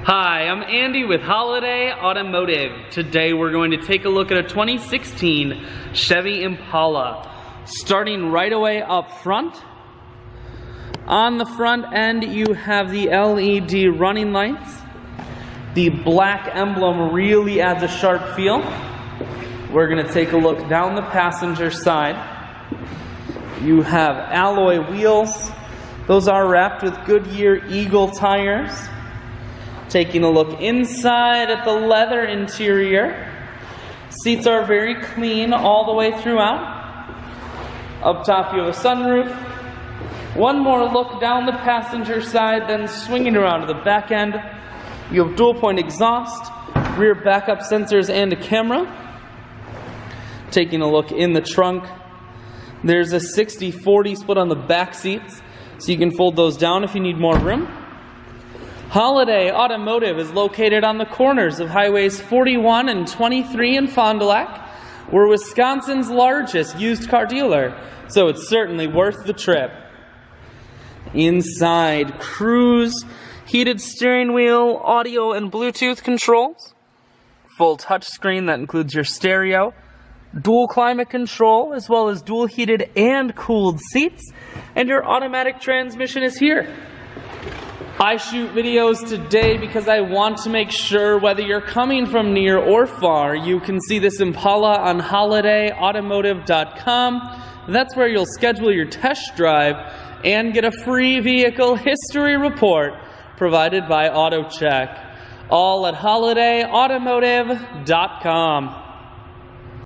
Hi, I'm Andy with Holiday Automotive. Today we're going to take a look at a 2016 Chevy Impala. Starting right away up front. On the front end you have the LED running lights. The black emblem really adds a sharp feel. We're going to take a look down the passenger side. You have alloy wheels. Those are wrapped with Goodyear Eagle tires. Taking a look inside at the leather interior. Seats are very clean all the way throughout. Up top you have a sunroof. One more look down the passenger side, then swinging around to the back end. You have dual point exhaust, rear backup sensors, and a camera. Taking a look in the trunk. There's a 60-40 split on the back seats, so you can fold those down if you need more room. Holiday Automotive is located on the corners of Highways 41 and 23 in Fond du Lac. We're Wisconsin's largest used car dealer, so it's certainly worth the trip. Inside, cruise, heated steering wheel, audio and Bluetooth controls, full touchscreen that includes your stereo, dual climate control, as well as dual heated and cooled seats, and your automatic transmission is here. I shoot videos today because I want to make sure whether you're coming from near or far, you can see this Impala on holidayautomotive.com. That's where you'll schedule your test drive and get a free vehicle history report provided by AutoCheck. All at holidayautomotive.com.